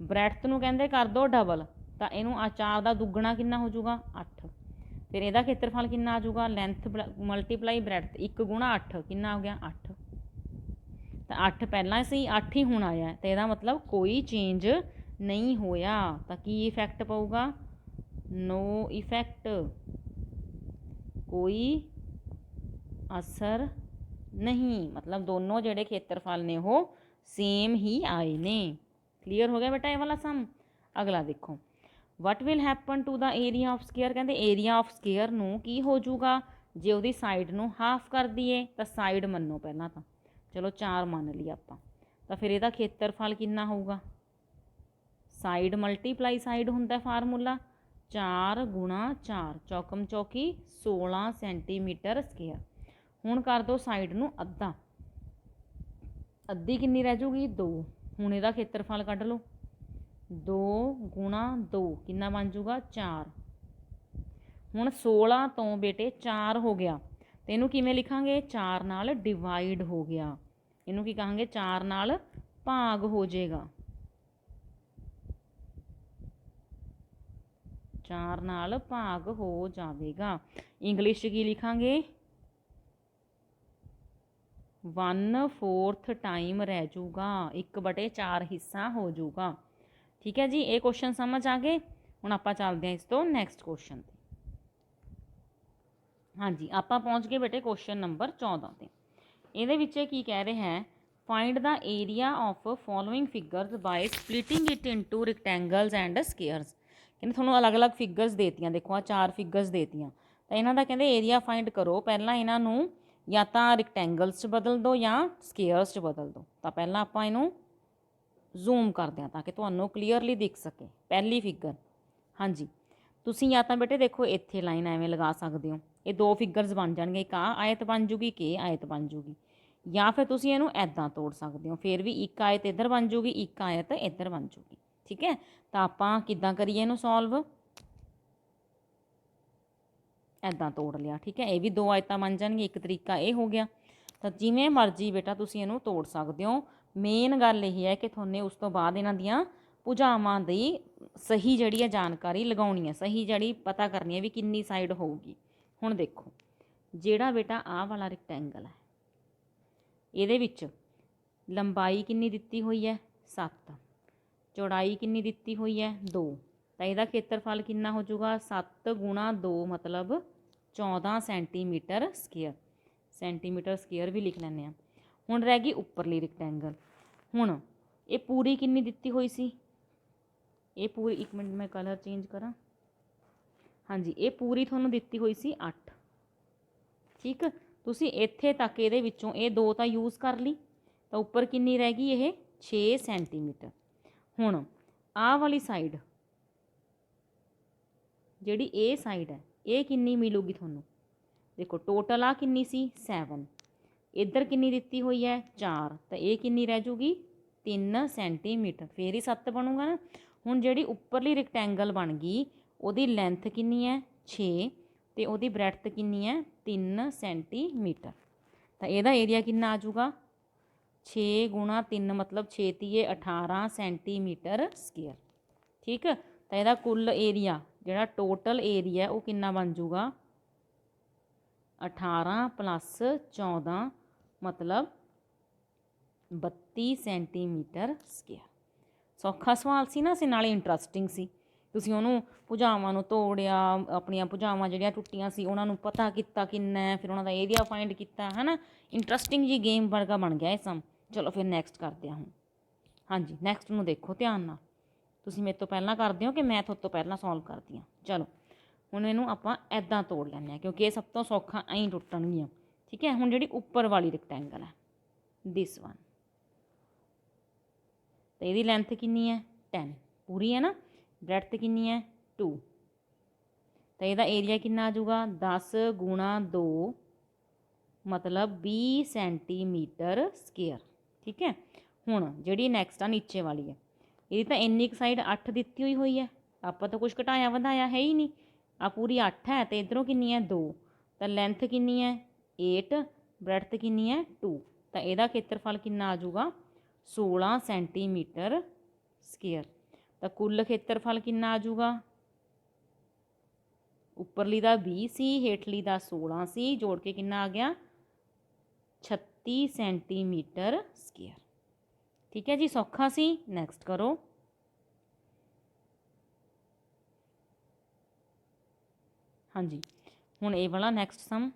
ਬ੍ਰੈਡਥ ਨੂੰ ਕਹਿੰਦੇ ਕਰ ਦਿਓ ਡਬਲ, ਤਾਂ ਇਹਨੂੰ 4 ਦਾ ਦੁੱਗਣਾ ਕਿੰਨਾ ਹੋ ਜਾਊਗਾ 8। ਫਿਰ ਇਹਦਾ ਖੇਤਰਫਲ ਕਿੰਨਾ ਆ ਜਾਊਗਾ ਲੈਂਥ ਮਲਟੀਪਲਾਈ ਬ੍ਰੈਡਥ 1 ਗੁਣਾ 8 ਕਿੰਨਾ ਹੋ ਗਿਆ 8। ਤਾਂ 8 ਪਹਿਲਾਂ ਸੀ 8 ਹੀ ਹੁਣ ਆਇਆ, ਅਤੇ ਇਹਦਾ ਮਤਲਬ ਕੋਈ ਚੇਂਜ ਨਹੀਂ ਹੋਇਆ। ਤਾਂ ਕੀ ਇਫੈਕਟ ਪਊਗਾ ਨੋ ਇਫੈਕਟ, ਕੋਈ ਅਸਰ ਨਹੀਂ। ਮਤਲਬ ਦੋਨੋਂ ਜਿਹੜੇ ਖੇਤਰਫਲ ਨੇ ਉਹ ਸੇਮ ਹੀ ਆਏ ਨੇ। ਕਲੀਅਰ ਹੋ ਗਿਆ ਬੇਟਾ ਇਹ ਵਾਲਾ ਸਮ। ਅਗਲਾ ਦੇਖੋ what will happen to the area of square. ਕਹਿੰਦੇ ਏਰੀਆ ਆਫ ਸਕੇਅਰ ਨੂੰ ਕੀ ਹੋ ਜਾਊਗਾ ਜੇ ਉਹਦੀ ਸਾਈਡ ਨੂੰ ਹਾਫ ਕਰ ਦਈਏ। ਤਾਂ ਸਾਈਡ ਮੰਨੋ ਪਹਿਲਾਂ ਤਾਂ, ਚਲੋ 4 ਮੰਨ ਲਈ ਆਪਾਂ, ਤਾਂ ਫਿਰ ਇਹਦਾ ਖੇਤਰਫਲ ਕਿੰਨਾ ਹੋਊਗਾ ਸਾਈਡ ਮਲਟੀਪਲਾਈ ਸਾਈਡ ਹੁੰਦਾ ਫਾਰਮੂਲਾ 4 ਗੁਣਾ 4 ਚੌਕਮ ਚੌਕੀ 16 ਸੈਂਟੀਮੀਟਰ ਸਕੇਅਰ। ਹੁਣ ਕਰ ਦਿਓ ਸਾਈਡ ਨੂੰ ਅੱਧਾ, ਅੱਧੀ ਕਿੰਨੀ ਰਹਿ ਜੂਗੀ 2। ਹੁਣ ਇਹਦਾ ਖੇਤਰਫਲ ਕੱਢ ਲਓ 2 ਗੁਣਾ 2 ਕਿੰਨਾ ਬਣ ਜੂਗਾ 4। ਹੁਣ 16 ਤੋਂ ਬੇਟੇ 4 ਹੋ ਗਿਆ, ਅਤੇ ਇਹਨੂੰ ਕਿਵੇਂ ਲਿਖਾਂਗੇ 4 ਨਾਲ ਡਿਵਾਈਡ ਹੋ ਗਿਆ। ਇਹਨੂੰ ਕੀ ਕਹਾਂਗੇ 4 ਨਾਲ ਭਾਗ ਹੋ ਜਾਏਗਾ, 4 ਨਾਲ ਭਾਗ ਹੋ ਜਾਵੇਗਾ। ਇੰਗਲਿਸ਼ 'ਚ ਕੀ ਲਿਖਾਂਗੇ 1/4 ਟਾਈਮ ਰਹਿ ਜੂਗਾ, 1/4 ਹਿੱਸਾ ਹੋ ਜੂਗਾ। ਠੀਕ ਹੈ ਜੀ, ਇਹ ਕੁਐਸਚਨ ਸਮਝ ਆ ਗਏ। ਹੁਣ ਆਪਾਂ ਚੱਲਦੇ ਹਾਂ ਇਸ ਤੋਂ ਨੈਕਸਟ ਕੁਐਸਚਨ 'ਤੇ। ਹਾਂਜੀ ਆਪਾਂ ਪਹੁੰਚ ਗਏ ਬੇਟੇ ਕੁਐਸਚਨ ਨੰਬਰ 14 'ਤੇ। ਇਹਦੇ ਵਿੱਚ ਕੀ ਕਹਿ ਰਿਹਾ ਹੈ find the area of following figures by splitting it into rectangles and squares. ਕਹਿੰਦੇ ਤੁਹਾਨੂੰ ਅਲੱਗ-ਅਲੱਗ ਫਿਗਰਸ ਦੇਤੀਆਂ, ਦੇਖੋ ਆ 4 ਫਿਗਰਸ ਦੇਤੀਆਂ, ਤਾਂ ਇਹਨਾਂ ਦਾ ਕਹਿੰਦੇ ਏਰੀਆ ਫਾਈਂਡ ਕਰੋ। ਪਹਿਲਾਂ ਇਹਨਾਂ ਨੂੰ ਜਾਂ ਤਾਂ ਰੈਕਟੈਂਗਲਸ 'ਚ ਬਦਲ ਦਿਓ ਜਾਂ ਸਕੇਅਰਸ 'ਚ ਬਦਲ ਦਿਓ। ਤਾਂ ਪਹਿਲਾਂ ਆਪਾਂ ਇਹਨੂੰ ਜ਼ੂਮ ਕਰਦੇ ਹਾਂ ਤਾਂ ਕਿ ਤੁਹਾਨੂੰ ਕਲੀਅਰਲੀ ਦਿਖ ਸਕੇ। ਪਹਿਲੀ ਫਿਗਰ, ਹਾਂਜੀ ਤੁਸੀਂ ਜਾਂ ਤਾਂ ਬੇਟੇ ਦੇਖੋ ਇੱਥੇ ਲਾਈਨ ਐਵੇਂ ਲਗਾ ਸਕਦੇ ਹੋ, ਇਹ 2 ਫਿਗਰਸ ਬਣ ਜਾਣਗੇ, ਇੱਕ ਆ ਆਇਤ ਬਣ ਜੂਗੀ, ਕਿ ਆਇਤ ਬਣ ਜੂਗੀ। ਜਾਂ ਫਿਰ ਤੁਸੀਂ ਇਹਨੂੰ ਐਦਾਂ ਤੋੜ ਸਕਦੇ ਹੋ, ਫਿਰ ਵੀ ਇੱਕ ਆਇਤ ਇੱਧਰ ਬਣ ਜੂਗੀ, ਇੱਕ ਆਇਤ ਇੱਧਰ ਬਣ ਜੂਗੀ। ਠੀਕ ਹੈ, ਤਾਂ ਆਪਾਂ ਕਿੱਦਾਂ ਕਰੀਏ ਇਹਨੂੰ ਸੋਲਵ, ਐਦਾਂ ਤੋੜ ਲਿਆ। ਠੀਕ ਹੈ, ਇਹ ਵੀ 2 ਆਇਤਾਂ ਬਣ ਜਾਣਗੀਆਂ, ਇੱਕ ਤਰੀਕਾ ਇਹ ਹੋ ਗਿਆ। ਤਾਂ ਜਿਵੇਂ ਮਰਜ਼ੀ ਬੇਟਾ ਤੁਸੀਂ ਇਹਨੂੰ ਤੋੜ ਸਕਦੇ ਹੋ, ਮੇਨ ਗੱਲ ਇਹ ਹੈ ਕਿ ਤੁਹਾਨੇ ਉਸ ਤੋਂ ਬਾਅਦ ਇਹਨਾਂ ਦੀਆਂ ਭੁਜਾਵਾਂ ਦੀ ਸਹੀ ਜਿਹੜੀ ਹੈ ਜਾਣਕਾਰੀ ਲਗਾਉਣੀ ਹੈ, ਸਹੀ ਜਿਹੜੀ ਪਤਾ ਕਰਨੀ ਹੈ ਵੀ ਕਿੰਨੀ ਸਾਈਡ ਹੋਊਗੀ। ਹੁਣ ਦੇਖੋ ਜਿਹੜਾ ਬੇਟਾ ਆਹ ਵਾਲਾ ਰੈਕਟੈਂਗਲ ਹੈ, ਇਹਦੇ ਵਿੱਚ ਲੰਬਾਈ ਕਿੰਨੀ ਦਿੱਤੀ ਹੋਈ ਹੈ 7, ਚੌੜਾਈ ਕਿੰਨੀ ਦਿੱਤੀ ਹੋਈ ਹੈ 2, ਤਾਂ ਇਹਦਾ ਖੇਤਰਫਲ ਕਿੰਨਾ ਹੋ ਜਾਊਗਾ 7 ਗੁਣਾ 2 ਮਤਲਬ 14 ਸੈਂਟੀਮੀਟਰ ਸਕੁਅਰ। ਸੈਂਟੀਮੀਟਰ ਸਕੁਅਰ ਵੀ ਲਿਖ ਲੈਂਦੇ ਹਾਂ। ਹੁਣ ਰਹਿ ਗਈ ਉੱਪਰਲੀ ਰੈਕਟੈਂਗਲ। ਹੁਣ ਇਹ ਪੂਰੀ ਕਿੰਨੀ ਦਿੱਤੀ ਹੋਈ ਸੀ, ਇਹ ਪੂਰੀ, ਇੱਕ ਮਿੰਟ ਮੈਂ ਕਲਰ ਚੇਂਜ ਕਰਾਂ, ਹਾਂਜੀ ਇਹ ਪੂਰੀ ਤੁਹਾਨੂੰ ਦਿੱਤੀ ਹੋਈ ਸੀ 8। ਠੀਕ, ਤੁਸੀਂ ਇੱਥੇ ਤੱਕ ਇਹਦੇ ਵਿੱਚੋਂ ਇਹ 2 ਤਾਂ ਯੂਜ਼ ਕਰ ਲਈ, ਤਾਂ ਉੱਪਰ ਕਿੰਨੀ ਰਹਿ ਗਈ ਇਹ 6 ਸੈਂਟੀਮੀਟਰ। ਹੁਣ ਆਹ ਵਾਲੀ ਸਾਈਡ ਜਿਹੜੀ ਇਹ ਸਾਈਡ ਹੈ ਇਹ ਕਿੰਨੀ ਮਿਲੂਗੀ ਤੁਹਾਨੂੰ, ਦੇਖੋ ਟੋਟਲ ਆ ਕਿੰਨੀ ਸੀ 7, ਇੱਧਰ ਕਿੰਨੀ ਦਿੱਤੀ ਹੋਈ ਹੈ 4, ਤਾਂ ਇਹ ਕਿੰਨੀ ਰਹਿ ਜੂਗੀ 3 ਸੈਂਟੀਮੀਟਰ, ਫੇਰ ਹੀ 7 ਬਣੂਗਾ ਨਾ। ਹੁਣ ਜਿਹੜੀ ਉੱਪਰਲੀ ਰੈਕਟੈਂਗਲ ਬਣ ਗਈ ਉਹਦੀ ਲੈਂਥ ਕਿੰਨੀ ਹੈ 6 ਤੇ ਉਹਦੀ ਬ੍ਰੈਡਥ ਕਿੰਨੀ ਹੈ 3 ਸੈਂਟੀਮੀਟਰ, ਤਾਂ ਇਹਦਾ ਏਰੀਆ ਕਿੰਨਾ ਆ ਜਾਊਗਾ 6 ਗੁਣਾ 3 ਮਤਲਬ 6 ਤੀਏ 18 ਸੈਂਟੀਮੀਟਰ ਸਕੁਅਰ। ਠੀਕ, ਤਾਂ ਇਹਦਾ ਕੁੱਲ ਏਰੀਆ ਜਿਹੜਾ ਟੋਟਲ ਏਰੀਆ ਉਹ ਕਿੰਨਾ ਬਣ ਜਾਊਗਾ 18 + 14 ਮਤਲਬ 32 ਸੈਂਟੀਮੀਟਰ ਸਕੁਅਰ। ਸੌਖਾ ਸਵਾਲ ਸੀ ਨਾ, ਅਸੀਂ ਨਾਲੇ ਇੰਟਰਸਟਿੰਗ ਸੀ। ਤੁਸੀਂ ਉਹਨੂੰ ਭੁਜਾਵਾਂ ਨੂੰ ਤੋੜਿਆ, ਆਪਣੀਆਂ ਭੁਜਾਵਾਂ ਜਿਹੜੀਆਂ ਟੁੱਟੀਆਂ ਸੀ ਉਹਨਾਂ ਨੂੰ ਪਤਾ ਕੀਤਾ ਕਿੰਨਾ ਹੈ, ਫਿਰ ਉਹਨਾਂ ਦਾ ਏਰੀਆ ਫਾਈਂਡ ਕੀਤਾ, ਹੈ ਨਾ। ਇੰਟਰਸਟਿੰਗ ਜੀ ਗੇਮ ਵਰਗਾ ਬਣ ਗਿਆ ਇਹ ਸਮ। ਚਲੋ ਫਿਰ ਨੈਕਸਟ ਕਰਦੇ ਹਾਂ ਹੁਣ। ਹਾਂਜੀ ਨੈਕਸਟ ਨੂੰ ਦੇਖੋ ਧਿਆਨ ਨਾਲ, ਤੁਸੀਂ ਮੇਰੇ ਤੋਂ ਪਹਿਲਾਂ ਕਰਦੇ ਹੋ ਕਿ ਮੈਂ ਤੁਹਾਡੇ ਤੋਂ ਪਹਿਲਾਂ ਸੋਲਵ ਕਰਦੀ ਹਾਂ। ਚਲੋ ਹੁਣ ਇਹਨੂੰ ਆਪਾਂ ਐਦਾਂ ਤੋੜ ਲੈਂਦੇ ਹਾਂ ਕਿਉਂਕਿ ਇਹ ਸਭ ਤੋਂ ਸੌਖਾ, ਐਂ ਟੁੱਟਣਗੀਆਂ। ਠੀਕ ਹੈ, ਹੁਣ ਜਿਹੜੀ ਉੱਪਰ ਵਾਲੀ ਰੈਕਟੈਂਗਲ ਹੈ ਦਿਸ ਵਨ, ਤੇ ਇਹਦੀ ਲੈਂਥ ਕਿੰਨੀ ਹੈ 10 ਪੂਰੀ ਹੈ ਨਾ, ਬ੍ਰੈਡਥ ਕਿੰਨੀ ਹੈ 2, ਤਾਂ ਇਹਦਾ ਏਰੀਆ ਕਿੰਨਾ ਆ ਜਾਊਗਾ 10 ਗੁਣਾ 2 ਮਤਲਬ 20 ਸੈਂਟੀਮੀਟਰ ਸਕੁਅਰ। ਠੀਕ ਹੈ, ਹੁਣ ਜਿਹੜੀ ਨੈਕਸਟ ਆ ਨੀਚੇ ਵਾਲੀ ਹੈ, ਇਹਦੀ ਤਾਂ ਇੰਨੀ ਕੁ ਸਾਈਡ 8 ਦਿੱਤੀ ਹੋਈ ਹੈ, ਆਪਾਂ ਤਾਂ ਕੁਛ ਘਟਾਇਆ ਵਧਾਇਆ ਹੈ ਹੀ ਨਹੀਂ, ਆ ਪੂਰੀ 8 ਹੈ ਤੇ ਇੱਧਰੋਂ ਕਿੰਨੀ ਹੈ 2, ਤਾਂ ਲੈਂਥ ਕਿੰਨੀ ਹੈ 8, ਬ੍ਰੈਡਥ ਕਿੰਨੀ ਹੈ 2, ਤਾਂ ਇਹਦਾ ਖੇਤਰਫਲ ਕਿੰਨਾ ਆ ਜਾਊਗਾ 16 ਸੈਂਟੀਮੀਟਰ ਸਕੁਅਰ। ਤਾਂ ਕੁੱਲ ਖੇਤਰਫਲ ਕਿੰਨਾ ਆ ਜਾਊਗਾ, ਉੱਪਰਲੀ ਦਾ 20 ਸੀ, ਹੇਠਲੀ ਦਾ 16 ਸੀ, ਜੋੜ ਕੇ ਕਿੰਨਾ ਆ ਗਿਆ 36 ਸੈਂਟੀਮੀਟਰ ਸਕੁਅਰ। ਠੀਕ ਹੈ ਜੀ, ਸੌਖਾ ਸੀ। ਨੈਕਸਟ ਕਰੋ। ਹਾਂਜੀ ਹੁਣ ਇਹ ਵਾਲਾ ਨੈਕਸਟ ਸਮ,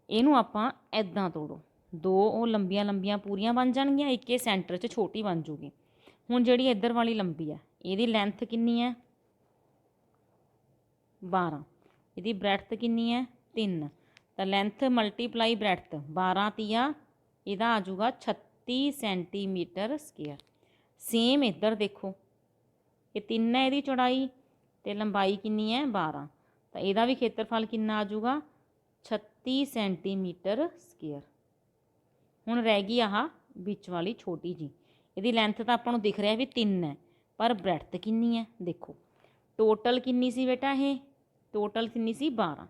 ਇਹਨੂੰ ਆਪਾਂ ਐਦਾਂ ਤੋੜੋ, 2 ਉਹ ਲੰਬੀਆਂ ਲੰਬੀਆਂ ਪੂਰੀਆਂ ਬਣ ਜਾਣਗੀਆਂ, ਇੱਕ ਇਹ ਸੈਂਟਰ 'ਚ ਛੋਟੀ ਬਣ ਜੂਗੀ। ਹੁਣ ਜਿਹੜੀ ਇੱਧਰ ਵਾਲੀ ਲੰਬੀ ਹੈ ਇਹਦੀ ਲੈਂਥ ਕਿੰਨੀ ਹੈ 12, ਇਹਦੀ ਬ੍ਰੈਡਥ ਕਿੰਨੀ ਹੈ 3, ਤਾਂ ਲੈਂਥ ਮਲਟੀਪਲਾਈ ਬ੍ਰੈਡਥ 12 ਤੀਆ ਇਹਦਾ ਆ ਜਾਊਗਾ 36 ਸੈਂਟੀਮੀਟਰ ਸਕੁਅਰ। ਸੇਮ ਇੱਧਰ ਦੇਖੋ, ਇਹ 3 ਹੈ ਇਹਦੀ ਚੌੜਾਈ ਅਤੇ ਲੰਬਾਈ ਕਿੰਨੀ ਹੈ 12, ਤਾਂ ਇਹਦਾ ਵੀ ਖੇਤਰਫਲ ਕਿੰਨਾ ਆ ਜਾਊਗਾ 36 ਸੈਂਟੀਮੀਟਰ ਸਕੁਅਰ। ਹੁਣ ਰਹਿ ਗਈ ਆਹ ਵਿੱਚ ਵਾਲੀ ਛੋਟੀ ਜੀ, ਇਹਦੀ ਲੈਂਥ ਤਾਂ ਆਪਾਂ ਨੂੰ ਦਿਖ ਰਿਹਾ ਵੀ 3 ਹੈ, ਪਰ ਬ੍ਰੈਡਥ ਕਿੰਨੀ ਹੈ ਦੇਖੋ। ਟੋਟਲ ਕਿੰਨੀ ਸੀ ਬੇਟਾ, ਇਹ ਟੋਟਲ ਕਿੰਨੀ ਸੀ 12,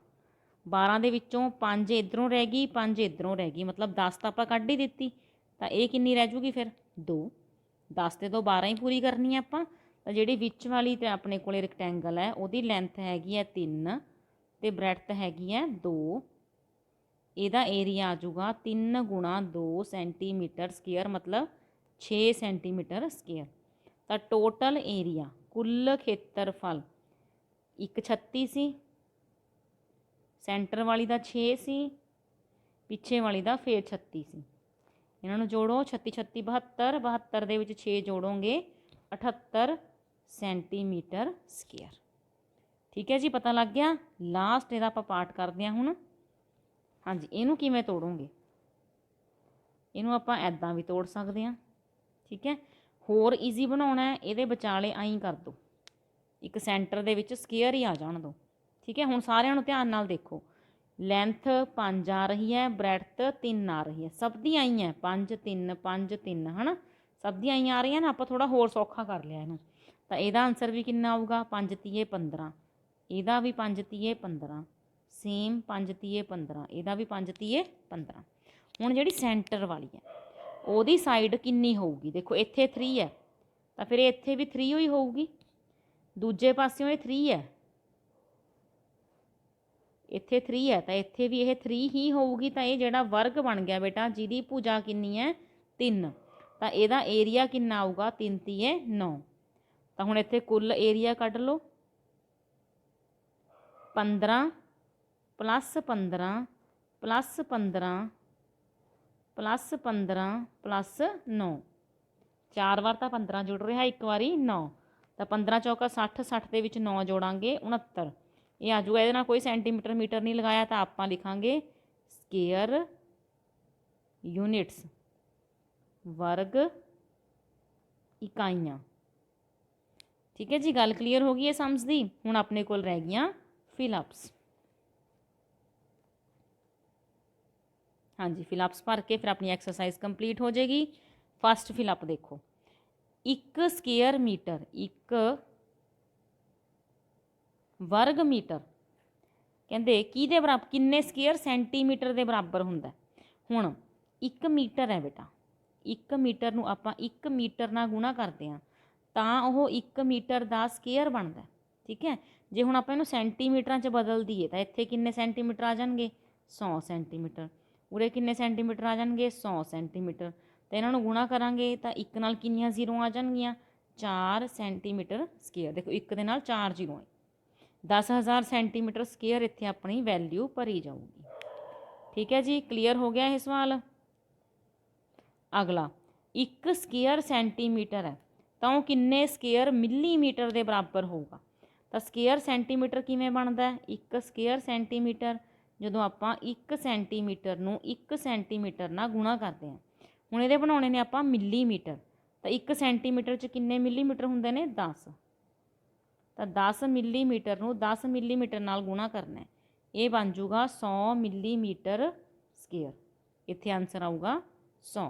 12 ਦੇ ਵਿੱਚੋਂ 5 ਇੱਧਰੋਂ ਰਹਿ ਗਈ, 5 ਇੱਧਰੋਂ ਰਹਿ ਗਈ, ਮਤਲਬ 10 ਤਾਂ ਆਪਾਂ ਕੱਢ ਹੀ ਦਿੱਤੀ, ਤਾਂ ਇਹ ਕਿੰਨੀ ਰਹਿ ਜੂਗੀ ਫਿਰ 2, 10 ਤੇ ਤੋਂ 12 ਹੀ ਪੂਰੀ ਕਰਨੀ ਹੈ ਆਪਾਂ। ਤਾਂ ਜਿਹੜੀ ਵਿੱਚ ਵਾਲੀ ਤੇ ਆਪਣੇ ਕੋਲੇ ਰੈਕਟੈਂਗਲ ਹੈ ਉਹਦੀ ਲੈਂਥ ਹੈਗੀ ਹੈ 3 ਤੇ ਬ੍ਰੈਡਥ ਹੈਗੀ ਹੈ 2, ਇਹਦਾ ਏਰੀਆ ਆ ਜਾਊਗਾ 3 ਗੁਣਾ 2 ਸੈਂਟੀਮੀਟਰ ਸਕੁਅਰ ਮਤਲਬ 6 ਸੈਂਟੀਮੀਟਰ ਸਕੁਅਰ। ਤਾਂ ਟੋਟਲ ਏਰੀਆ ਕੁੱਲ ਖੇਤਰਫਲ ਇੱਕ 36 ਸੀ, ਸੈਂਟਰ ਵਾਲੀ ਦਾ 6 ਸੀ, ਪਿੱਛੇ ਵਾਲੀ ਦਾ ਫੇਰ 36 ਸੀ। ਇਹਨਾਂ ਨੂੰ ਜੋੜੋ, 36 36 72, 72 ਦੇ ਵਿੱਚ 6 ਜੋੜੋਗੇ 78 ਸੈਂਟੀਮੀਟਰ ਸਕੁਅਰ। ਠੀਕ ਹੈ ਜੀ, ਪਤਾ ਲੱਗ ਗਿਆ। ਲਾਸਟ ਇਹਦਾ ਆਪਾਂ ਪਾਰਟ ਕਰਦੇ ਹਾਂ ਹੁਣ। ਹਾਂਜੀ ਇਹਨੂੰ ਕਿਵੇਂ ਤੋੜੋਗੇ, ਇਹਨੂੰ ਆਪਾਂ ਐਦਾਂ ਵੀ ਤੋੜ ਸਕਦੇ ਹਾਂ। ਠੀਕ ਹੈ, ਹੋਰ ਈਜ਼ੀ ਬਣਾਉਣਾ ਹੈ ਇਹਦੇ ਵਿਚਾਲੇ ਆਈ ਕਰ ਦਿਓ, ਇੱਕ ਸੈਂਟਰ ਦੇ ਵਿੱਚ ਸਕੁਅਰ ਹੀ ਆ ਜਾਣ ਦਿਓ। ਠੀਕ ਹੈ, ਹੁਣ ਸਾਰਿਆਂ ਨੂੰ ਧਿਆਨ ਨਾਲ ਦੇਖੋ, ਲੈਂਥ 5 ਆ ਰਹੀ ਹੈ, ਬ੍ਰੈਡਥ 3 ਆ ਰਹੀ ਹੈ, ਸਭ ਦੀ ਆਈ ਹੈ 5 3 5 3 ਹੈ ਨਾ, ਸਭ ਦੀਆਂ ਆਈਆਂ ਆ ਰਹੀਆਂ ਨਾ। ਆਪਾਂ ਥੋੜ੍ਹਾ ਹੋਰ ਸੌਖਾ ਕਰ ਲਿਆ ਇਹਨੂੰ, ਤਾਂ ਇਹਦਾ ਆਨਸਰ ਵੀ ਕਿੰਨਾ ਆਊਗਾ 5 ਤੀਏ 15, ਇਹਦਾ ਵੀ 5 ਤੀਏ 15, ਸੇਮ 5 ਤੀਏ 15, ਇਹਦਾ ਵੀ 5 ਤੀਏ 15। ਹੁਣ ਜਿਹੜੀ ਸੈਂਟਰ ਵਾਲੀ ਹੈ ਉਹਦੀ ਸਾਈਡ ਕਿੰਨੀ ਹੋਊਗੀ। ਦੇਖੋ ਇੱਥੇ 3 ਹੈ ਤਾਂ ਫਿਰ ਇੱਥੇ ਵੀ 3 ਹੀ ਹੋਊਗੀ, ਦੂਜੇ ਪਾਸਿਓਂ ਇਹ 3 ਹੈ, ਇੱਥੇ 3 ਹੈ ਤਾਂ ਇੱਥੇ ਵੀ ਇਹ 3 ਹੀ ਹੋਊਗੀ। ਤਾਂ ਇਹ ਜਿਹੜਾ ਵਰਗ ਬਣ ਗਿਆ ਬੇਟਾ ਜਿਹਦੀ ਭੁਜਾ ਕਿੰਨੀ ਹੈ 3, ਤਾਂ ਇਹਦਾ ਏਰੀਆ ਕਿੰਨਾ ਆਊਗਾ 3 ਤੀਏ 9। ਤਾਂ ਹੁਣ ਇੱਥੇ ਕੁੱਲ ਏਰੀਆ ਕੱਢ ਲਓ, 15 + 15 + 15 + 15 + 9, 4 ਵਾਰ ਤਾਂ 15 ਜੁੜ ਰਿਹਾ, ਇੱਕ ਵਾਰੀ 9, ਤਾਂ 15 ਚੌਕਾ 60, 60 ਦੇ ਵਿੱਚ 9 ਜੋੜਾਂਗੇ 69। ਇਹ ਆ ਜਾਊਗਾ, ਇਹਦੇ ਨਾਲ ਕੋਈ ਸੈਂਟੀਮੀਟਰ ਮੀਟਰ ਨਹੀਂ ਲਗਾਇਆ ਤਾਂ ਆਪਾਂ ਲਿਖਾਂਗੇ ਸਕੇਅਰ ਯੂਨਿਟਸ, ਵਰਗ ਇਕਾਈਆਂ। ਠੀਕ ਹੈ ਜੀ, ਗੱਲ ਕਲੀਅਰ ਹੋ ਗਈ ਹੈ ਸਮਝ ਦੀ। ਹੁਣ ਆਪਣੇ ਕੋਲ ਰਹਿ ਗਈਆਂ ਫਿਲਅਪਸ। ਹਾਂਜੀ, ਫਿਲਅਪਸ ਭਰ ਕੇ ਫਿਰ ਆਪਣੀ ਐਕਸਰਸਾਈਜ਼ ਕੰਪਲੀਟ ਹੋ ਜਾਏਗੀ। ਫਸਟ ਫਿਲਅਪ ਦੇਖੋ, 1 ਸਕੁਅਰ ਮੀਟਰ, 1 ਵਰਗ ਮੀਟਰ ਕਹਿੰਦੇ ਕਿਹਦੇ ਬਰਾਬਰ, ਕਿੰਨੇ ਸਕੁਅਰ ਸੈਂਟੀਮੀਟਰ ਦੇ ਬਰਾਬਰ ਹੁੰਦਾ। ਹੁਣ 1 ਮੀਟਰ ਹੈ ਬੇਟਾ, 1 ਮੀਟਰ ਨੂੰ ਆਪਾਂ 1 ਮੀਟਰ ਨਾਲ ਗੁਣਾ ਕਰਦੇ ਹਾਂ ਤਾਂ ਉਹ 1 ਮੀਟਰ ਦਾ ਸਕੁਅਰ ਬਣਦਾ। ਠੀਕ ਹੈ, ਜੇ ਹੁਣ ਆਪਾਂ ਇਹਨੂੰ ਸੈਂਟੀਮੀਟਰਾਂ 'ਚ ਬਦਲ ਦਈਏ ਤਾਂ ਇੱਥੇ ਕਿੰਨੇ ਸੈਂਟੀਮੀਟਰ ਆ ਜਾਣਗੇ 100 ਸੈਂਟੀਮੀਟਰ, ਉਰੇ ਕਿੰਨੇ ਸੈਂਟੀਮੀਟਰ ਆ ਜਾਣਗੇ 100 ਸੈਂਟੀਮੀਟਰ। ਤਾਂ ਇਹਨਾਂ ਨੂੰ ਗੁਣਾ ਕਰਾਂਗੇ ਤਾਂ 1 ਨਾਲ ਕਿੰਨੀਆਂ ਜ਼ੀਰੋ ਆ ਜਾਣਗੀਆਂ 4 ਸੈਂਟੀਮੀਟਰ ਸਕੁਅਰ। ਦੇਖੋ 1 ਦੇ ਨਾਲ 4 ਜ਼ੀਰੋ ਹੈ, 10,000 ਸੈਂਟੀਮੀਟਰ ਸਕੁਅਰ ਇੱਥੇ ਆਪਣੀ ਵੈਲਿਊ ਭਰੀ ਜਾਊਗੀ। ਠੀਕ ਹੈ ਜੀ, ਕਲੀਅਰ ਹੋ ਗਿਆ ਇਹ ਸਵਾਲ। ਅਗਲਾ 1 ਸਕੁਅਰ ਸੈਂਟੀਮੀਟਰ ਹੈ ਤਾਂ ਉਹ ਕਿੰਨੇ ਸਕੁਅਰ ਮਿਲੀਮੀਟਰ ਦੇ ਬਰਾਬਰ ਹੋਊਗਾ। ਤਾਂ ਸਕੁਅਰ ਸੈਂਟੀਮੀਟਰ ਕਿਵੇਂ ਬਣਦਾ, 1 ਸਕੁਅਰ ਸੈਂਟੀਮੀਟਰ ਜਦੋਂ ਆਪਾਂ 1 ਸੈਂਟੀਮੀਟਰ ਨੂੰ 1 ਸੈਂਟੀਮੀਟਰ ਨਾਲ ਗੁਣਾ ਕਰਦੇ ਹਾਂ। ਹੁਣ ਇਹਦੇ ਬਣਾਉਣੇ ਨੇ ਆਪਾਂ ਮਿਲੀਮੀਟਰ, ਤਾਂ 1 ਸੈਂਟੀਮੀਟਰ 'ਚ ਕਿੰਨੇ ਮਿਲੀਮੀਟਰ ਹੁੰਦੇ ਨੇ 10, ਤਾਂ 10 ਮਿਲੀਮੀਟਰ ਨੂੰ 10 ਮਿਲੀਮੀਟਰ ਨਾਲ ਗੁਣਾ ਕਰਨਾ ਹੈ, ਇਹ ਬਣ ਜੂਗਾ 100 ਮਿਲੀਮੀਟਰ ਸਕੁਅਰ। ਇੱਥੇ ਆਨਸਰ ਆਊਗਾ 100।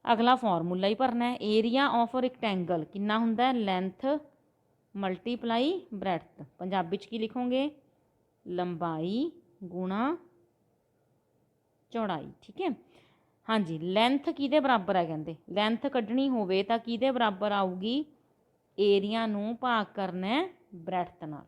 ਅਗਲਾ ਫਾਰਮੂਲਾ ਹੀ ਭਰਨਾ ਹੈ, ਏਰੀਆ ਆਫ ਰੈਕਟੈਂਗਲ ਕਿੰਨਾ ਹੁੰਦਾ, ਲੈਂਥ ਮਲਟੀਪਲਾਈ ਬ੍ਰੈਡਥ। ਪੰਜਾਬੀ 'ਚ ਕੀ ਲਿਖੋਗੇ, ਲੰਬਾਈ ਗੁਣਾ ਚੌੜਾਈ। ਠੀਕ ਹੈ, ਹਾਂਜੀ, ਲੈਂਥ ਕਿਹਦੇ ਬਰਾਬਰ ਹੈ, ਕਹਿੰਦੇ ਲੈਂਥ ਕੱਢਣੀ ਹੋਵੇ ਤਾਂ ਕਿਹਦੇ ਬਰਾਬਰ ਆਊਗੀ, ਏਰੀਆ ਨੂੰ ਭਾਗ ਕਰਨਾ ਹੈ ਬ੍ਰੈਡਥ ਨਾਲ।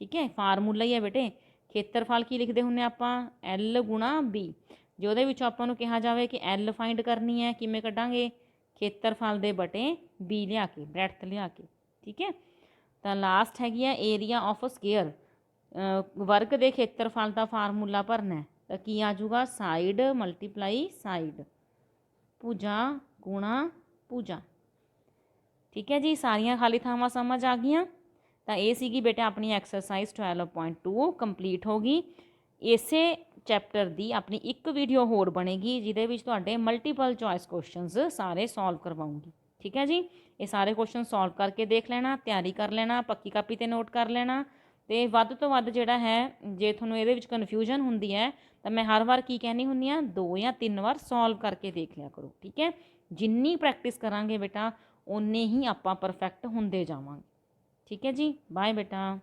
ਠੀਕ ਹੈ, ਫਾਰਮੂਲਾ ਹੀ ਹੈ ਬੇਟੇ। ਖੇਤਰਫਲ ਕੀ ਲਿਖਦੇ ਹੁੰਦੇ ਆਪਾਂ, L ਗੁਣਾ B। ਜੇ ਉਹਦੇ ਵਿੱਚੋਂ ਆਪਾਂ ਨੂੰ ਕਿਹਾ ਜਾਵੇ ਕਿ L ਫਾਈਂਡ ਕਰਨੀ ਹੈ, ਕਿਵੇਂ ਕੱਢਾਂਗੇ, ਖੇਤਰਫਲ ਦੇ ਬਟੇ B ਲਿਆ ਕੇ, ਬ੍ਰੈਡਥ ਲਿਆ ਕੇ। ਠੀਕ ਹੈ, ਤਾਂ ਲਾਸਟ ਹੈਗੀ ਹੈ ਏਰੀਆ ਆਫ ਸਕੁਅਰ, ਵਰਗ ਦੇ ਖੇਤਰਫਲ ਦਾ ਫਾਰਮੂਲਾ ਭਰਨਾ ਹੈ। ਤਾਂ ਕੀ ਆ ਜਾਊਗਾ, ਸਾਈਡ ਮਲਟੀਪਲਾਈ ਸਾਈਡ, ਭੁਜਾ ਗੁਣਾ ਭੁਜਾ। ਠੀਕ ਹੈ ਜੀ, ਸਾਰੀਆਂ ਖਾਲੀ ਥਾਵਾਂ ਸਮਝ ਆ ਗਈਆਂ। ਤਾਂ ਇਹ ਸੀਗੀ ਬੇਟਾ ਆਪਣੀ ਐਕਸਰਸਾਈਜ਼ 12.2 ਕੰਪਲੀਟ ਹੋ ਗਈ। ਇਸੇ ਚੈਪਟਰ ਦੀ ਆਪਣੀ ਇੱਕ ਵੀਡੀਓ ਹੋਰ ਬਣੇਗੀ ਜਿਹਦੇ ਵਿੱਚ ਤੁਹਾਡੇ ਮਲਟੀਪਲ ਚੋਇਸ ਕੁਐਸਚਨਸ ਸਾਰੇ ਸੋਲਵ ਕਰਵਾਉਂਗੀ। ਠੀਕ ਹੈ ਜੀ, ਇਹ ਸਾਰੇ ਕੁਐਸਚਨ ਸੋਲਵ ਕਰਕੇ ਦੇਖ ਲੈਣਾ, ਤਿਆਰੀ ਕਰ ਲੈਣਾ, ਪੱਕੀ ਕਾਪੀ 'ਤੇ ਨੋਟ ਕਰ ਲੈਣਾ। ਅਤੇ ਵੱਧ ਤੋਂ ਵੱਧ ਜਿਹੜਾ ਹੈ, ਜੇ ਤੁਹਾਨੂੰ ਇਹਦੇ ਵਿੱਚ ਕਨਫਿਊਜ਼ਨ ਹੁੰਦੀ ਹੈ ਤਾਂ ਮੈਂ ਹਰ ਵਾਰ ਕੀ ਕਹਿੰਦੀ ਹੁੰਦੀ ਹਾਂ, 2 ਜਾਂ 3 ਵਾਰ ਸੋਲਵ ਕਰਕੇ ਦੇਖ ਲਿਆ ਕਰੋ। ਠੀਕ ਹੈ, ਜਿੰਨੀ ਪ੍ਰੈਕਟਿਸ ਕਰਾਂਗੇ ਬੇਟਾ ਓਨੇ ਹੀ ਆਪਾਂ ਪਰਫੈਕਟ ਹੁੰਦੇ ਜਾਵਾਂਗੇ। ਠੀਕ ਹੈ ਜੀ, ਬਾਏ ਬੇਟਾ।